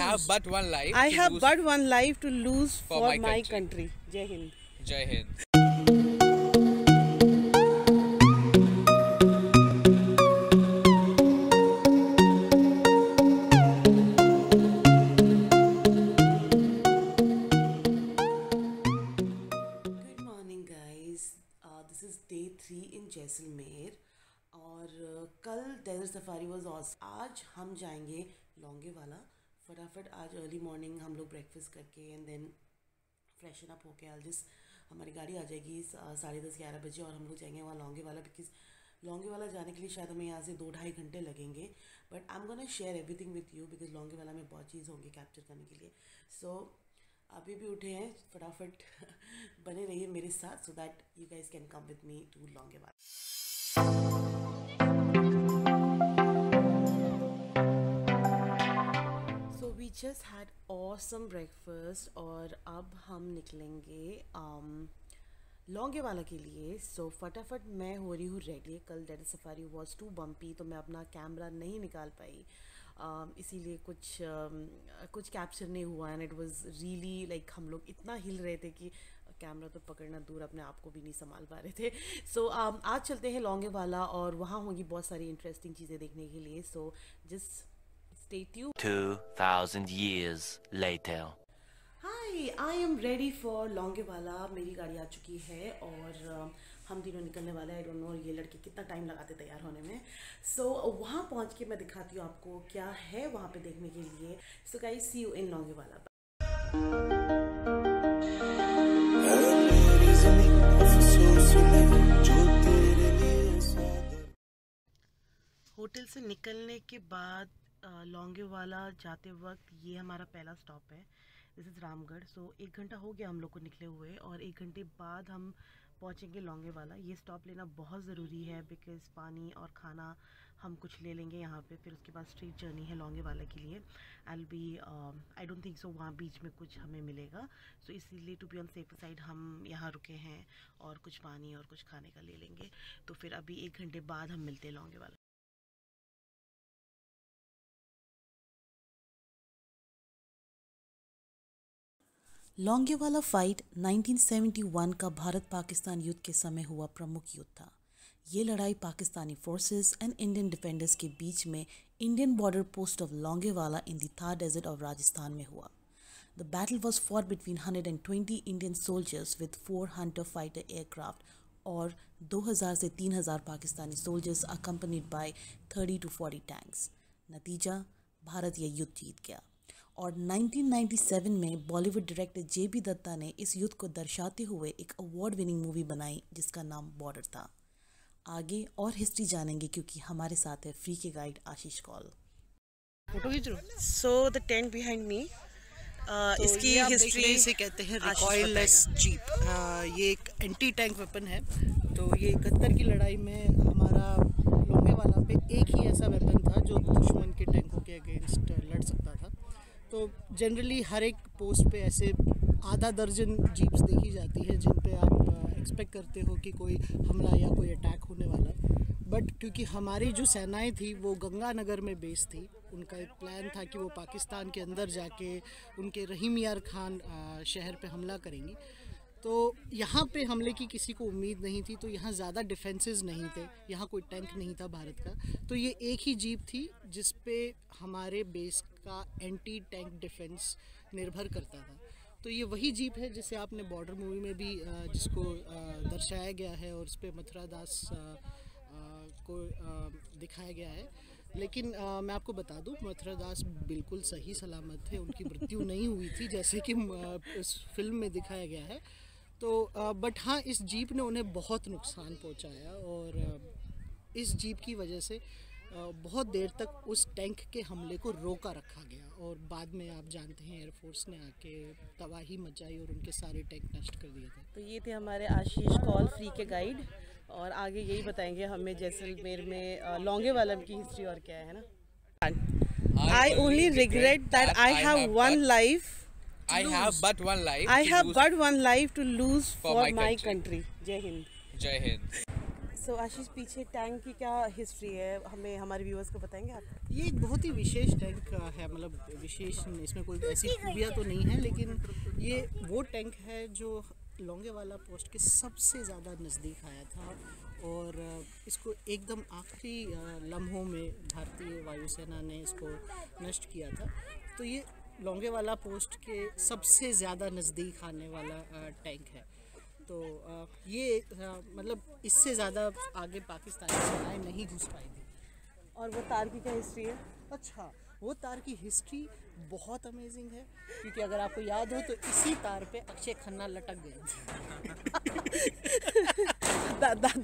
have but one life. I have but one life to lose for my country. Jai Hind. Jai Hind. Good morning guys. This is day 3 in Jaisalmer और कल desert safari was awesome. आज हम जाएंगे लोंगेवाला। फटाफट आज early morning हम लोग breakfast करके एंड देन फ्रेशन अप होके हमारी गाड़ी आ जाएगी 10:30-11 बजे और हम लोग जाएंगे वहाँ लोंगेवाला। बिकॉज लोंगेवाला जाने के लिए शायद हमें यहाँ से 2-2.5 घंटे लगेंगे, but I am gonna share everything with you because Longewala में बहुत चीज़ होंगी कैप्चर करने के लिए। सो अभी भी उठे हैं, फटाफट बने रहिए मेरे साथ so that you guys can come with me to Longewala. So we just had awesome breakfast और अब हम निकलेंगे लोंगेवाला के लिए। सो फटाफट मैं हो रही हूँ रेडी। कल desert safari was too bumpy तो मैं अपना कैमरा नहीं निकाल पाई, इसीलिए कुछ कैप्चर नहीं हुआ and it was really like हम लोग इतना हिल रहे थे कि कैमरा तो पकड़ना दूर अपने आप को भी नहीं संभाल पा रहे थे। सो आज चलते हैं लोंगेवाला और वहाँ होंगी बहुत सारी इंटरेस्टिंग चीज़ें देखने के लिए। So just stay tuned. 2000 years later. Hi, I am ready for Longewala. मेरी गाड़ी आ चुकी है और हम तीनों निकलने वाले हैं। आई डोंट नो ये लड़के कितना टाइम लगाते तैयार होने में। सो वहाँ पहुँच के मैं दिखाती हूँ आपको क्या है वहाँ पे देखने के लिए। So guys see you in Longewala. Hotel से निकलने के बाद लोंगेवाला जाते वक्त ये हमारा पहला स्टॉप है। This is Ramgarh. सो 1 घंटा हो गया हम लोग को निकले हुए और 1 घंटे बाद हम पहुंचेंगे लोंगेवाला। ये स्टॉप लेना बहुत ज़रूरी है बिकॉज़ पानी और खाना हम कुछ ले लेंगे यहाँ पे, फिर उसके बाद स्ट्रीट जर्नी है लोंगेवाला के लिए। आई डोंट थिंक सो वहाँ बीच में कुछ हमें मिलेगा, सो इसीलिए to be on safe side हम यहाँ रुके हैं और कुछ पानी और कुछ खाने का ले लेंगे। तो फिर अभी 1 घंटे बाद हम मिलते हैं लोंगेवाला। लोंगेवाला फाइट 1971 का भारत पाकिस्तान युद्ध के समय हुआ प्रमुख युद्ध था। ये लड़ाई Pakistani forces and Indian defenders के बीच में Indian border post of Longewala in the Thar desert of Rajasthan में हुआ। The battle was fought between 120 Indian soldiers with 4 Hunter fighter aircraft और 2000 से 3000 Pakistani soldiers accompanied by 30 to 40 tanks. नतीजा, भारत यह युद्ध जीत गया और 1997 में बॉलीवुड डायरेक्टर JB दत्ता ने इस युद्ध को दर्शाते हुए एक अवार्ड विनिंग मूवी बनाई जिसका नाम बॉर्डर था। आगे और हिस्ट्री जानेंगे क्योंकि हमारे साथ है फ्री के गाइड आशीष कौल। फोटो खींच लो। So the tent behind me, इसकी हिस्ट्री से कहते हैं रिकॉइललेस जीप। ये एक एंटी टैंक वेपन है। तो ये 71 की लड़ाई में हमारा लोंगेवाला पे एक ही ऐसा वेपन था जो दुश्मन के टैंकों के अगेंस्ट लड़ सकता था। तो जनरली हर एक पोस्ट पे ऐसे आधा दर्जन जीप्स देखी जाती है जिन पे आप एक्सपेक्ट करते हो कि कोई हमला या कोई अटैक होने वाला। बट क्योंकि हमारी जो सेनाएं थी वो गंगानगर में बेस थी, उनका एक प्लान था कि वो पाकिस्तान के अंदर जाके उनके रहीम यार खान शहर पे हमला करेंगी। तो यहाँ पे हमले की किसी को उम्मीद नहीं थी, तो यहाँ ज़्यादा डिफेंसेस नहीं थे, यहाँ कोई टैंक नहीं था भारत का। तो ये एक ही जीप थी जिस पे हमारे बेस का एंटी टैंक डिफेंस निर्भर करता था। तो ये वही जीप है जिसे आपने बॉर्डर मूवी में भी जिसको दर्शाया गया है और उस पर मथुरा दास को दिखाया गया है। लेकिन मैं आपको बता दूं, मथुरा दास बिल्कुल सही सलामत थे, उनकी मृत्यु नहीं हुई थी जैसे कि इस फिल्म में दिखाया गया है। तो बट हाँ, इस जीप ने उन्हें बहुत नुकसान पहुंचाया और इस जीप की वजह से बहुत देर तक उस टैंक के हमले को रोका रखा गया और बाद में आप जानते हैं एयरफोर्स ने आके तबाही मचाई और उनके सारे टैंक नष्ट कर दिए थे। तो ये थे हमारे आशीष कौल फ्री के गाइड और आगे यही बताएंगे हमें जैसलमेर में लोंगेवाला की हिस्ट्री और क्या है ना। I only regret that I have one life I have but one life. I have but one life to lose for my country. Jai Hind. Jai Hind. So सो आशीष, पीछे टैंक की क्या हिस्ट्री है, हमें हमारे व्यूअर्स को बताएंगे आप? ये एक बहुत ही विशेष टैंक है, मतलब विशेष, इसमें कोई ऐसी खूबियाँ तो नहीं है, लेकिन ये वो टैंक है जो लोंगेवाला पोस्ट के सबसे ज़्यादा नज़दीक आया था और इसको एकदम आखिरी लम्हों में भारतीय वायुसेना ने इसको नष्ट किया था। तो ये लोंगेवाला पोस्ट के सबसे ज़्यादा नज़दीक आने वाला टैंक है। तो ये मतलब इससे ज़्यादा आगे पाकिस्तानी सेनाएं नहीं घुस पाई थी। और वो तार की क्या हिस्ट्री है? अच्छा, वो तार की हिस्ट्री बहुत अमेजिंग है, क्योंकि अगर आपको याद हो तो इसी तार पे अक्षय खन्ना लटक गए थे।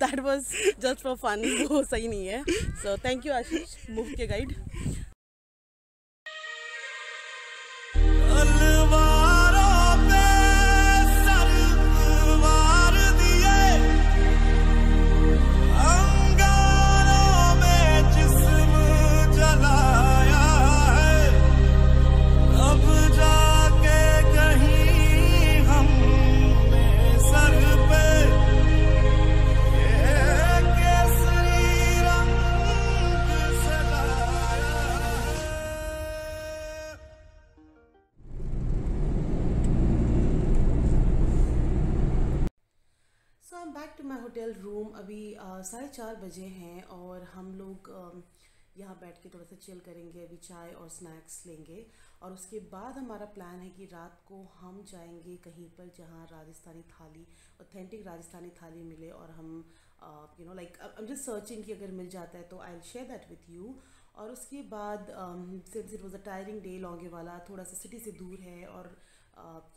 That was just for fun. वो सही नहीं है। So thank you आशीष, मूव के guide. Back to my hotel room. अभी 4:30 बजे हैं और हम लोग यहाँ बैठ के थोड़ा सा चिल करेंगे, अभी चाय और स्नैक्स लेंगे और उसके बाद हमारा प्लान है कि रात को हम जाएंगे कहीं पर जहाँ राजस्थानी थाली, ऑथेंटिक राजस्थानी थाली मिले और हम you know like I am just searching कि अगर मिल जाता है तो I will share that with you. और उसके बाद since it was a tiring day, Longewala थोड़ा सा सिटी से दूर है और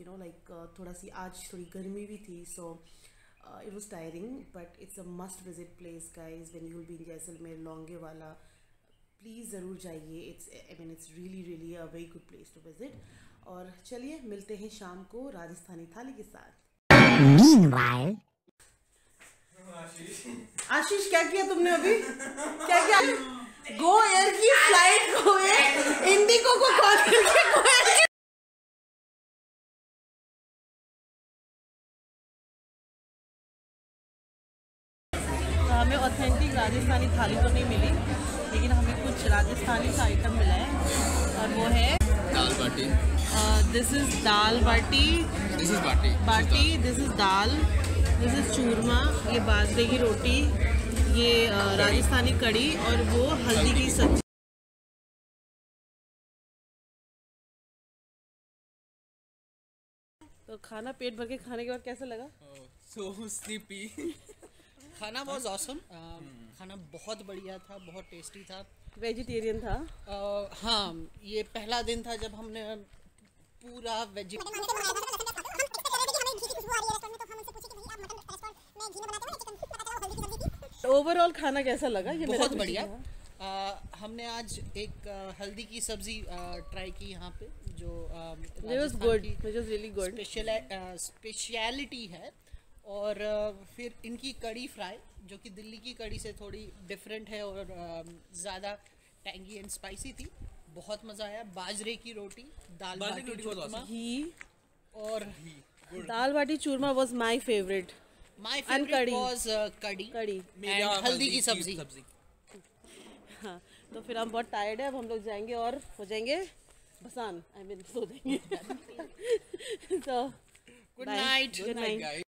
यू नो लाइक थोड़ा सी आज थोड़ी गर्मी भी थी, सो it was tiring, but it's a must visit place guys when you'll be in Jaisalmer, Longewala. Please ज़रूर जाइए, it's really a very good place to visit. और चलिए मिलते हैं शाम को राजस्थानी थाली के साथ। Meanwhile, आशीष क्या किया तुमने अभी? क्या किया? गो एयर की फ्लाइट को इंडिगो को कॉल करके हमें ऑथेंटिक राजस्थानी थाली तो नहीं मिली, लेकिन हमें कुछ राजस्थानी सा आइटम मिला है और वो है dal baati. This is dal baati, this is baati, this is dal, this is churma, ये बाजरे की रोटी, ये राजस्थानी कड़ी और वो हल्दी की सब्जी। तो खाना पेट भर के खाने के बाद कैसा लगा? सो स्लीपी। खाना वाज ऑसम, खाना बहुत बढ़िया था, बहुत टेस्टी था। वेजिटेरियन था? हाँ, ये पहला दिन था जब हमने पूरा ओवरऑल खाना कैसा लगा? ये बहुत बढ़िया। हमने आज एक हल्दी की सब्जी ट्राई की यहाँ पे, जो स्पेशलिटी है, और फिर इनकी कड़ी फ्राई जो कि दिल्ली की कड़ी से थोड़ी डिफरेंट है और ज़्यादा टैंगी एंड स्पाइसी थी। बहुत मज़ा आया। बाजरे की रोटी, दाल बाटी चूरमा और dal baati churma was my favourite. My favourite was kadhi and हल्दी की सब्जी। हाँ, तो फिर हम बहुत टायर्ड है, अब हम लोग जाएंगे और हो जाएंगे भसान, सो जाएंगे। तो गुड नाइट।